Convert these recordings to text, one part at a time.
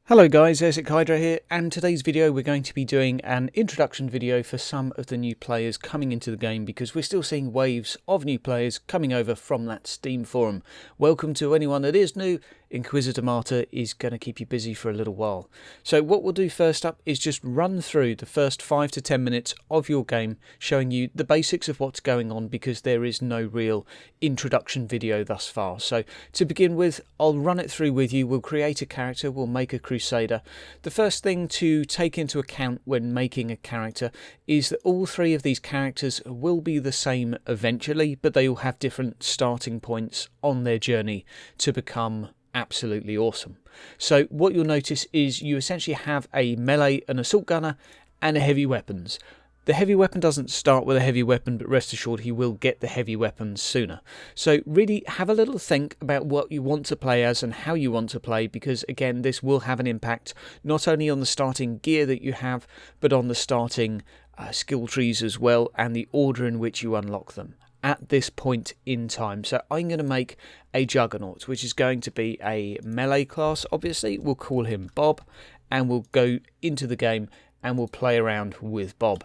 Hello guys, Hydra here, and today's video we're going to be doing an introduction video for some of the new players coming into the game because we're still seeing waves of new players coming over from that Steam forum. Welcome to anyone that is new. Inquisitor Martyr is going to keep you busy for a little while. So what we'll do first up is just run through the first 5 to 10 minutes of your game, showing you the basics of what's going on because there is no real introduction video thus far. So to begin with, I'll run it through with you. We'll create a character, we'll make a Crusader. The first thing to take into account when making a character is that all three of these characters will be the same eventually, but they all have different starting points on their journey to become absolutely awesome. So what you'll notice is you essentially have a melee, an assault gunner, and a heavy weapons. The heavy weapon doesn't start with a heavy weapon, but rest assured he will get the heavy weapons sooner. So really have a little think about what you want to play as and how you want to play, because again this will have an impact not only on the starting gear that you have, but on the starting skill trees as well, and the order in which you unlock them at this point in time. So I'm going to make a Juggernaut, which is going to be a melee class. Obviously we'll call him Bob, and we'll go into the game and we'll play around with Bob.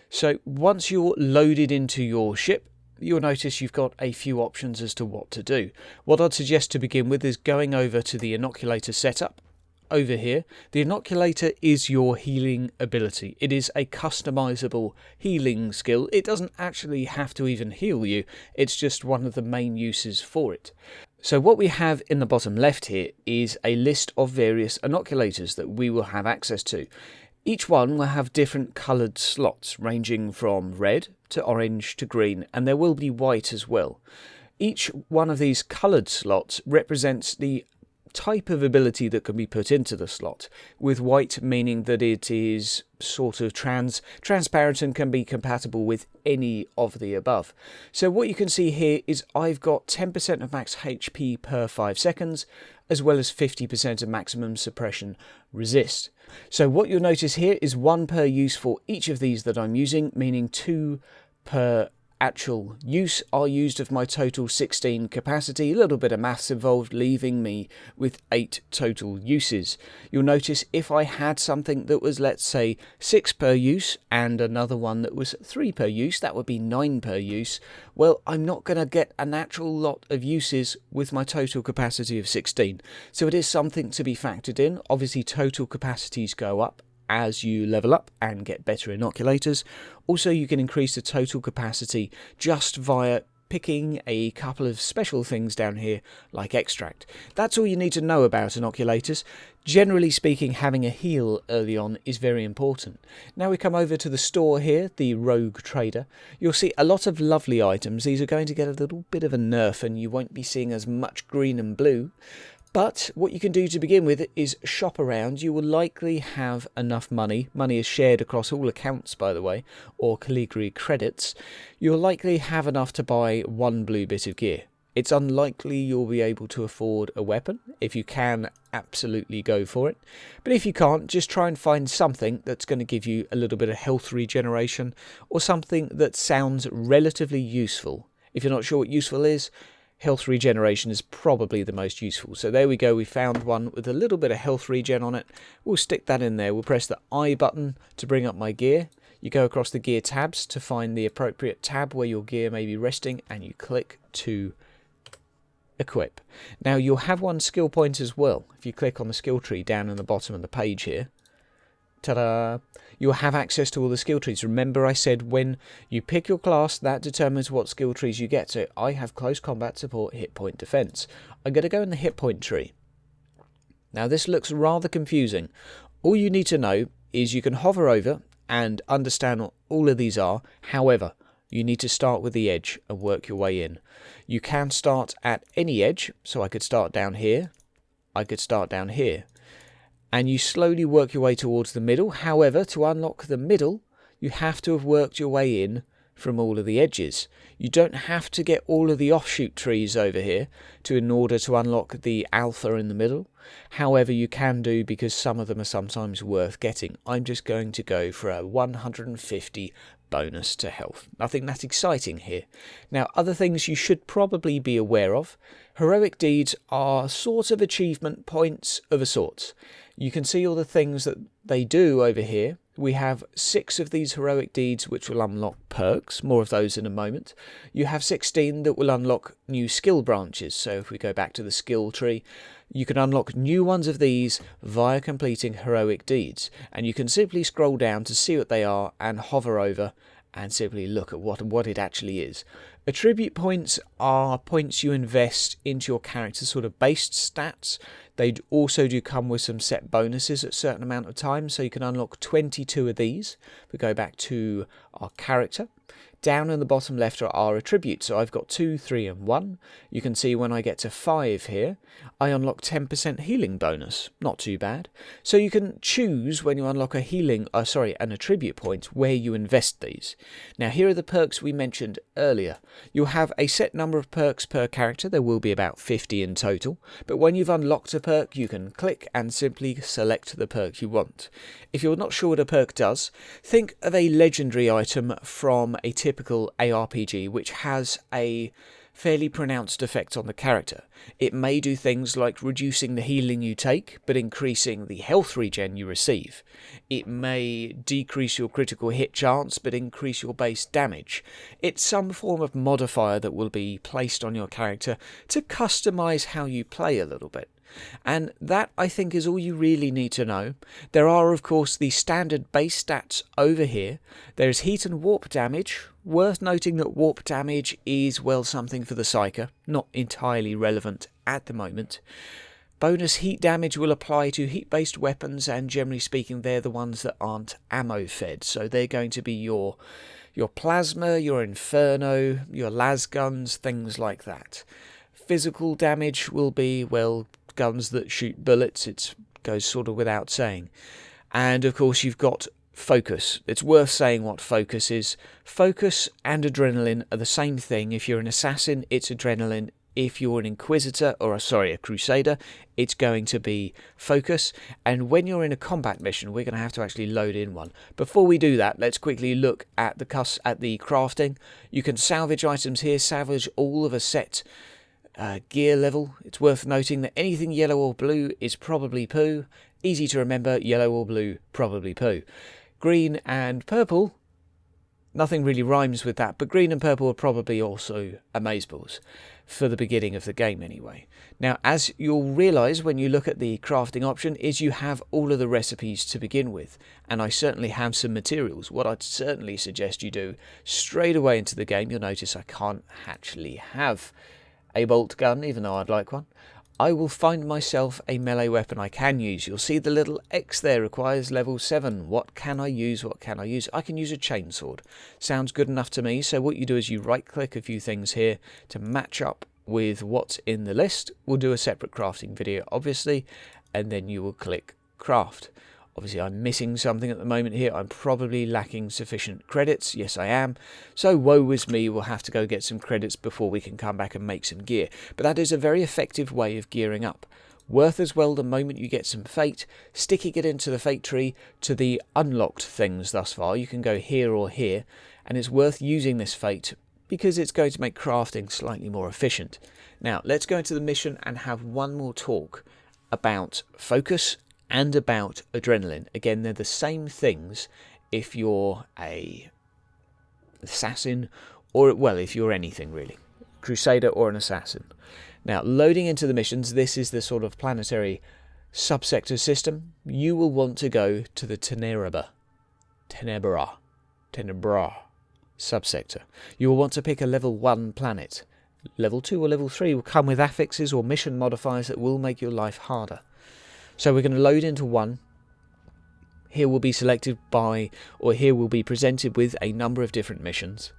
So once you're loaded into your ship, you'll notice you've got a few options as to what to do. What I'd suggest to begin with is going over to the Inoculator setup. Over here, the Inoculator is your healing ability. It is a customizable healing skill. It doesn't actually have to even heal you. It's just one of the main uses for it. So what we have in the bottom left here is a list of various Inoculators that we will have access to. Each one will have different coloured slots ranging from red to orange to green, and there will be white as well. Each one of these coloured slots represents the type of ability that can be put into the slot, with white meaning that it is sort of transparent and can be compatible with any of the above. So what you can see here is I've got 10% of max HP per 5 seconds, as well as 50% of maximum suppression resist. So what you'll notice here is 1 per use for each of these that I'm using, meaning 2 per actual use are used of my total 16 capacity. A little bit of maths involved, leaving me with 8 total uses. You'll notice if I had something that was, let's say, 6 per use and another one that was 3 per use, that would be 9 per use. Well, I'm not going to get a natural lot of uses with my total capacity of 16. So it is something to be factored in. Obviously total capacities go up as you level up and get better inoculators. Also, you can increase the total capacity just via picking a couple of special things down here like extract. That's all you need to know about inoculators. Generally speaking, having a heal early on is very important. Now we come over to the store here, the Rogue Trader. You'll see a lot of lovely items. These are going to get a little bit of a nerf and you won't be seeing as much green and blue. But what you can do to begin with is shop around. You will likely have enough money. Money is shared across all accounts, by the way, or Calligraphy credits. You'll likely have enough to buy 1 blue bit of gear. It's unlikely you'll be able to afford a weapon. If you can, absolutely go for it. But if you can't, just try and find something that's going to give you a little bit of health regeneration, or something that sounds relatively useful. If you're not sure what useful is, health regeneration is probably the most useful. So there we go, we found one with a little bit of health regen on it. We'll stick that in there. We'll press the I button to bring up my gear. You go across the gear tabs to find the appropriate tab where your gear may be resting, and you click to equip. Now you'll have 1 skill point as well. If you click on the skill tree down in the bottom of the page here, ta-da! You'll have access to all the skill trees. Remember I said when you pick your class, that determines what skill trees you get. So I have close combat, support, hit point, defense. I'm going to go in the hit point tree. Now this looks rather confusing. All you need to know is you can hover over and understand what all of these are. However, you need to start with the edge and work your way in. You can start at any edge. So I could start down here. I could start down here. And you slowly work your way towards the middle. However, to unlock the middle, you have to have worked your way in from all of the edges. You don't have to get all of the offshoot trees over here in order to unlock the alpha in the middle. However, you can do, because some of them are sometimes worth getting. I'm just going to go for a 150 bonus to health. Nothing that exciting here. Now, other things you should probably be aware of. Heroic deeds are sort of achievement points of a sort. You can see all the things that they do over here. We have 6 of these heroic deeds which will unlock perks, more of those in a moment. You have 16 that will unlock new skill branches, so if we go back to the skill tree, you can unlock new ones of these via completing heroic deeds, and you can simply scroll down to see what they are and hover over and simply look at what it actually is. Attribute points are points you invest into your character's sort of based stats. They also do come with some set bonuses at a certain amount of time, so you can unlock 22 of these. If we go back to our character, down in the bottom left are our attributes. So I've got 2, 3 and 1. You can see when I get to 5 here, I unlock 10% healing bonus. Not too bad. So you can choose when you unlock an attribute point where you invest these. Now here are the perks we mentioned earlier. You'll have a set number of perks per character. There will be about 50 in total. But when you've unlocked a perk, you can click and simply select the perk you want. If you're not sure what a perk does, think of a legendary item from a typical ARPG which has a fairly pronounced effect on the character. It may do things like reducing the healing you take, but increasing the health regen you receive. It may decrease your critical hit chance, but increase your base damage. It's some form of modifier that will be placed on your character to customize how you play a little bit. And that, I think, is all you really need to know. There are, of course, the standard base stats over here. There's heat and warp damage. Worth noting that warp damage is, well, something for the Psyker, not entirely relevant at the moment. Bonus heat damage will apply to heat-based weapons, and generally speaking, they're the ones that aren't ammo-fed. So they're going to be your plasma, your inferno, your las guns, things like that. Physical damage will be, well, guns that shoot bullets. It goes sort of without saying. And of course you've got focus. It's worth saying what focus is. Focus and adrenaline are the same thing. If you're an assassin, it's adrenaline. If you're an Inquisitor, a Crusader, it's going to be focus. And when you're in a combat mission, we're going to have to actually load in one. Before we do that, let's quickly look at the crafting. You can salvage items here, salvage all of a set gear level. It's worth noting that anything yellow or blue is probably poo. Easy to remember, yellow or blue, probably poo. Green and purple, nothing really rhymes with that, but green and purple are probably also amazeballs, for the beginning of the game anyway. Now, as you'll realise when you look at the crafting option, is you have all of the recipes to begin with, and I certainly have some materials. What I'd certainly suggest you do, straight away into the game, you'll notice I can't actually have a bolt gun, even though I'd like one. I will find myself a melee weapon I can use. You'll see the little X there requires level 7. What can I use? What can I use? I can use a chainsword. Sounds good enough to me. So what you do is you right click a few things here to match up with what's in the list. We'll do a separate crafting video, obviously, and then you will click craft. Obviously, I'm missing something at the moment here. I'm probably lacking sufficient credits. Yes, I am. So, woe is me. We'll have to go get some credits before we can come back and make some gear. But that is a very effective way of gearing up. Worth as well the moment you get some fate, sticking it into the fate tree to the unlocked things thus far. You can go here or here, and it's worth using this fate because it's going to make crafting slightly more efficient. Now, let's go into the mission and have one more talk about focus and about adrenaline. Again, they're the same things if you're a assassin or, well, if you're anything really, Crusader or an assassin. Now, loading into the missions, this is the sort of planetary subsector system. You will want to go to the Tenebra subsector. You will want to pick a level 1 planet. Level 2 or level 3 will come with affixes or mission modifiers that will make your life harder. So we're going to load into one. Here we'll be selected by, or here we'll be presented with a number of different missions.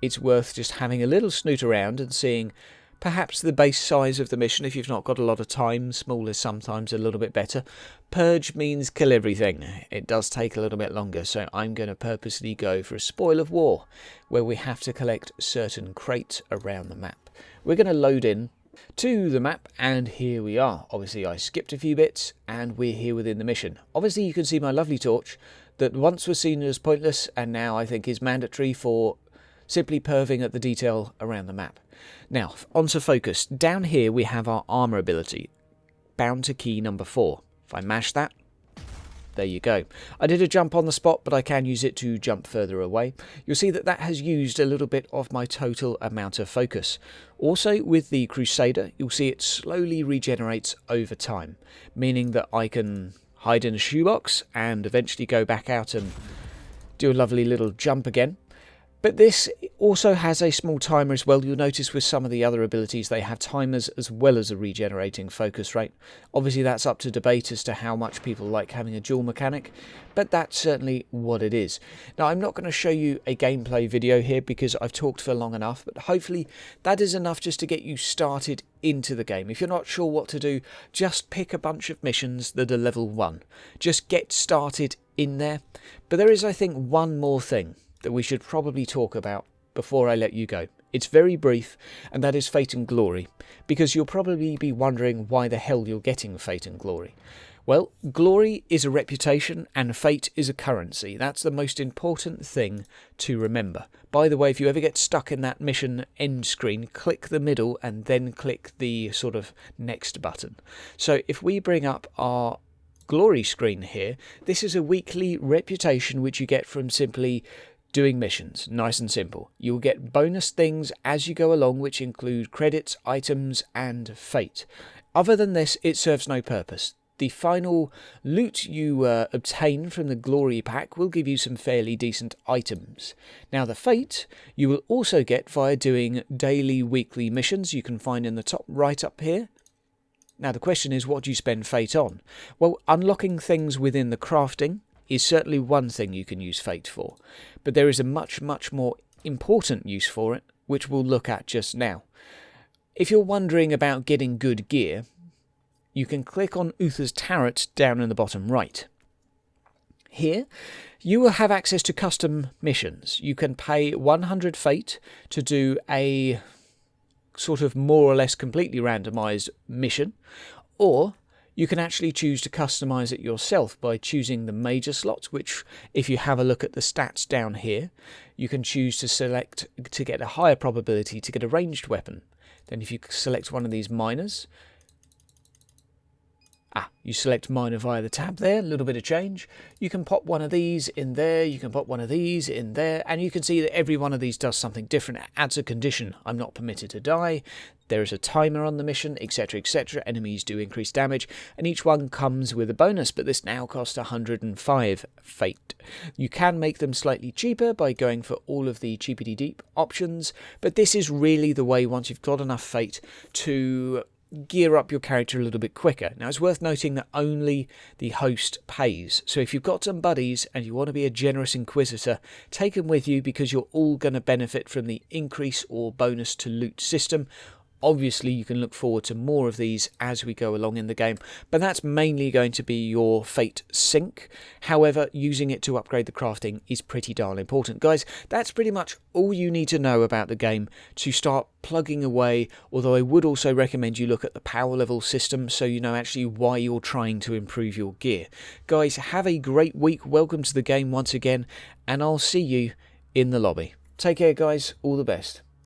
It's worth just having a little snoot around and seeing perhaps the base size of the mission if you've not got a lot of time. Small is sometimes a little bit better. Purge means kill everything. It does take a little bit longer, so I'm going to purposely go for a spoil of war, where we have to collect certain crates around the map. We're going to load in to the map, and here we are. Obviously I skipped a few bits and we're here within the mission. Obviously you can see my lovely torch that once was seen as pointless and now I think is mandatory for simply perving at the detail around the map. Now onto focus. Down here we have our armor ability, bound to key number 4. If I mash that, There you go. I did a jump on the spot, but I can use it to jump further away. You'll see that that has used a little bit of my total amount of focus. Also, with the Crusader, you'll see it slowly regenerates over time, meaning that I can hide in a shoebox and eventually go back out and do a lovely little jump again. But this also has a small timer as well. You'll notice with some of the other abilities they have timers as well as a regenerating focus rate. Obviously that's up to debate as to how much people like having a dual mechanic, but that's certainly what it is. Now I'm not going to show you a gameplay video here because I've talked for long enough, but hopefully that is enough just to get you started into the game. If you're not sure what to do, just pick a bunch of missions that are level 1. Just get started in there. But there is, I think, one more thing that we should probably talk about before I let you go. It's very brief, and that is Fate and Glory, because you'll probably be wondering why the hell you're getting Fate and Glory. Well, glory is a reputation and fate is a currency. That's the most important thing to remember. By the way, if you ever get stuck in that mission end screen, click the middle and then click the sort of next button. So if we bring up our glory screen here, this is a weekly reputation which you get from simply doing missions. Nice and simple. You'll get bonus things as you go along, which include credits, items and fate. Other than this, it serves no purpose. The final loot you obtain from the glory pack will give you some fairly decent items. Now the fate you will also get via doing daily, weekly missions you can find in the top right up here. Now the question is, what do you spend fate on? Well, unlocking things within the crafting is certainly one thing you can use fate for, but there is a much more important use for it, which we'll look at just now. If you're wondering about getting good gear, you can click on Uther's turret down in the bottom right. Here, you will have access to custom missions. You can pay 100 fate to do a sort of more or less completely randomized mission, or you can actually choose to customize it yourself by choosing the major slots, which if you have a look at the stats down here, you can choose to select to get a higher probability to get a ranged weapon. Then if you select one of these minors, you select minor via the tab there, a little bit of change. You can pop one of these in there, you can pop one of these in there, and you can see that every one of these does something different. It adds a condition. I'm not permitted to die. There is a timer on the mission, etc, etc. Enemies do increase damage, and each one comes with a bonus, but this now costs 105 fate. You can make them slightly cheaper by going for all of the cheapity deep options, but this is really the way, once you've got enough fate, to gear up your character a little bit quicker. Now it's worth noting that only the host pays, so if you've got some buddies and you want to be a generous Inquisitor, take them with you because you're all going to benefit from the increase or bonus to loot system. Obviously you can look forward to more of these as we go along in the game, but that's mainly going to be your fate sync. However, using it to upgrade the crafting is pretty darn important. Guys, that's pretty much all you need to know about the game to start plugging away, although I would also recommend you look at the power level system so you know actually why you're trying to improve your gear. Guys, have a great week, welcome to the game once again, and I'll see you in the lobby. Take care guys, all the best.